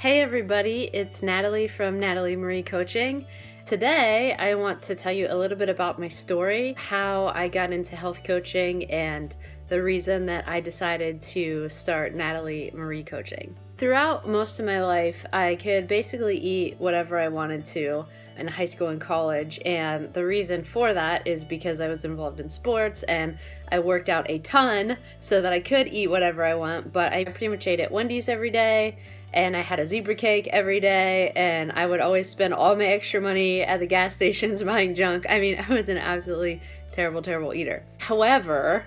Hey everybody, it's Natalie from Natalie Marie Coaching. Today I want to tell you a little bit about my story, how I got into health coaching, and the reason that I decided to start Natalie Marie Coaching. Throughout most of my life, I could basically eat whatever I wanted to in high school and college, and the reason for that is because I was involved in sports and I worked out a ton so that I could eat whatever I want, but I pretty much ate at Wendy's every day, and I had a zebra cake every day, and I would always spend all my extra money at the gas stations buying junk. I mean, I was an absolutely terrible eater. However,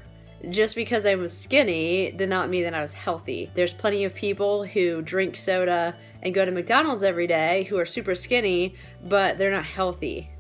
just because I was skinny did not mean that I was healthy. There's plenty of people who drink soda and go to McDonald's every day who are super skinny, but they're not healthy.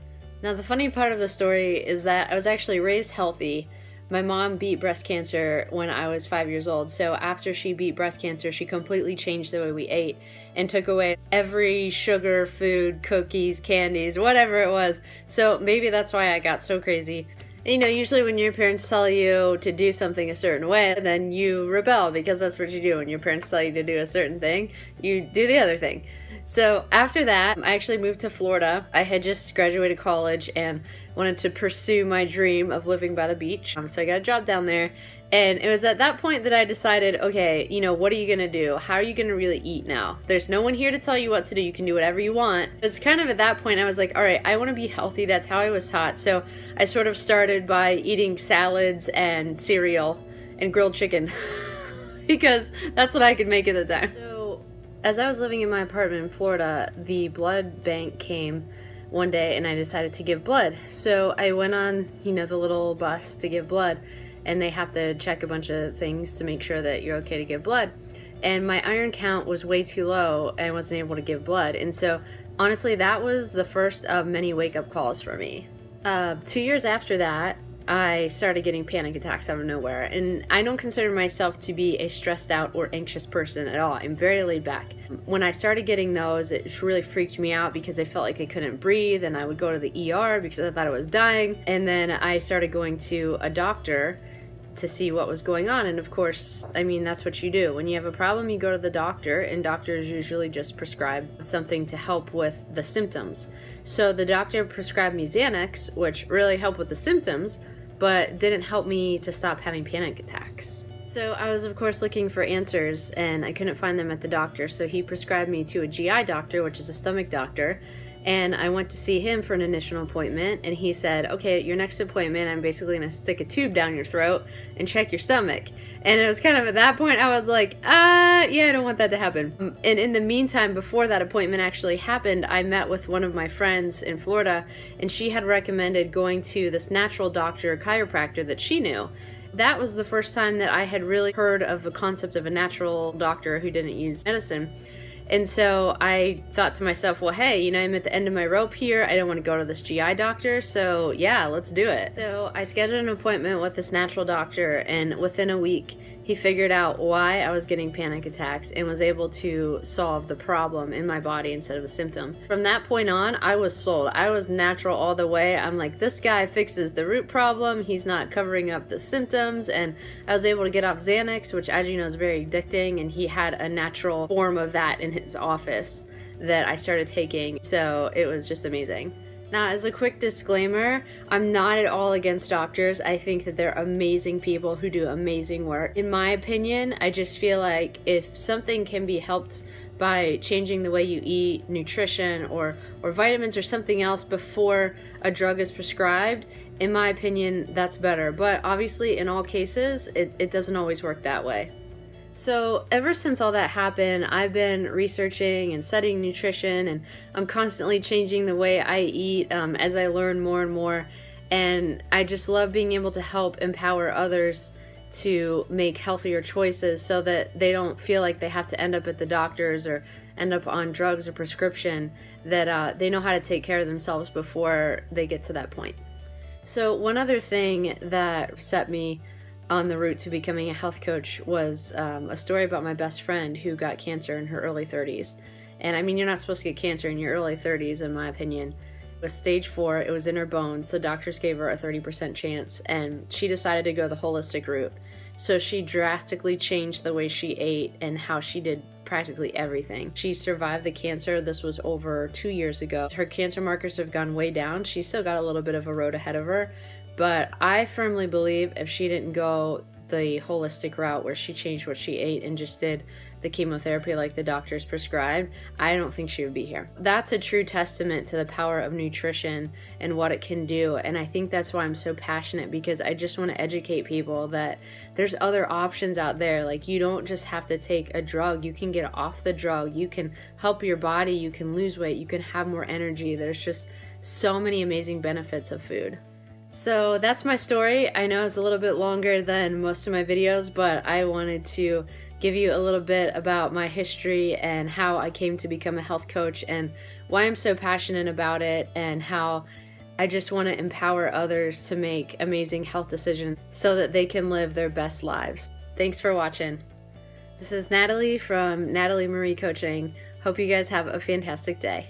Now, the funny part of the story is that I was actually raised healthy. My mom beat breast cancer when I was 5 years old, so after she beat breast cancer, she completely changed the way we ate and took away every sugar, food, cookies, candies, whatever it was. So maybe that's why I got so crazy. You know, usually when your parents tell you to do something a certain way, then you rebel because that's what you do. When your parents tell you to do a certain thing, you do the other thing. So after that, I actually moved to Florida. I had just graduated college and wanted to pursue my dream of living by the beach. So I got a job down there. And it was at that point that I decided, okay, you know, what are you going to do? How are you going to really eat now? There's no one here to tell you what to do. You can do whatever you want. It's kind of at that point I was like, all right, I want to be healthy. That's how I was taught. So I sort of started by eating salads and cereal and grilled chicken because that's what I could make at the time. So as I was living in my apartment in Florida, the blood bank came one day and I decided to give blood. So I went on, you know, the little bus to give blood. And they have to check a bunch of things to make sure that you're okay to give blood. And my iron count was way too low and I wasn't able to give blood. And so honestly, that was the first of many wake-up calls for me. 2 years after that, I started getting panic attacks out of nowhere. And I don't consider myself to be a stressed out or anxious person at all. I'm very laid back. When I started getting those, it really freaked me out because I felt like I couldn't breathe, and I would go to the ER because I thought I was dying. And then I started going to a doctor to see what was going on. And of course, I mean, that's what you do. When you have a problem, you go to the doctor, and doctors usually just prescribe something to help with the symptoms. So the doctor prescribed me Xanax, which really helped with the symptoms, but didn't help me to stop having panic attacks. So I was, of course, looking for answers, and I couldn't find them at the doctor. So he prescribed me to a GI doctor, which is a stomach doctor. And I went to see him for an initial appointment, and he said, okay, your next appointment, I'm basically going to stick a tube down your throat and check your stomach. And it was kind of at that point, I was like, yeah, I don't want that to happen. And in the meantime, before that appointment actually happened, I met with one of my friends in Florida, and she had recommended going to this natural doctor, chiropractor that she knew. That was the first time that I had really heard of the concept of a natural doctor who didn't use medicine. And so I thought to myself, well, hey, you know, I'm at the end of my rope here. I don't want to go to this GI doctor. So yeah, let's do it. So I scheduled an appointment with this natural doctor, and within a week, he figured out why I was getting panic attacks and was able to solve the problem in my body instead of the symptom. From that point on, I was sold. I was natural all the way. I'm like, this guy fixes the root problem. He's not covering up the symptoms. And I was able to get off Xanax, which, as you know, is very addicting. And he had a natural form of that in his office that I started taking. So it was just amazing. Now, as a quick disclaimer, I'm not at all against doctors. I think that they're amazing people who do amazing work. In my opinion, I just feel like if something can be helped by changing the way you eat, nutrition, or vitamins or something else before a drug is prescribed, in my opinion, that's better. But obviously, in all cases, it doesn't always work that way. So ever since all that happened, I've been researching and studying nutrition, and I'm constantly changing the way I eat as I learn more and more. And I just love being able to help empower others to make healthier choices so that they don't feel like they have to end up at the doctors or end up on drugs or prescription, that they know how to take care of themselves before they get to that point. So one other thing that set me on the route to becoming a health coach was a story about my best friend who got cancer in her early 30s. And I mean, you're not supposed to get cancer in your early 30s, in my opinion. It was stage 4, it was in her bones. The doctors gave her a 30% chance, and she decided to go the holistic route. So she drastically changed the way she ate and how she did practically everything. She survived the cancer. This was over 2 years ago. Her cancer markers have gone way down. She's still got a little bit of a road ahead of her, but I firmly believe if she didn't go the holistic route where she changed what she ate and just did the chemotherapy like the doctors prescribed, I don't think she would be here. That's a true testament to the power of nutrition and what it can do. And I think that's why I'm so passionate, because I just want to educate people that there's other options out there. Like, you don't just have to take a drug. You can get off the drug. You can help your body. You can lose weight. You can have more energy. There's just so many amazing benefits of food. So that's my story. I know it's a little bit longer than most of my videos, but I wanted to give you a little bit about my history and how I came to become a health coach and why I'm so passionate about it, and how I just want to empower others to make amazing health decisions so that they can live their best lives. Thanks for watching. This is Natalie from Natalie Marie Coaching. Hope you guys have a fantastic day.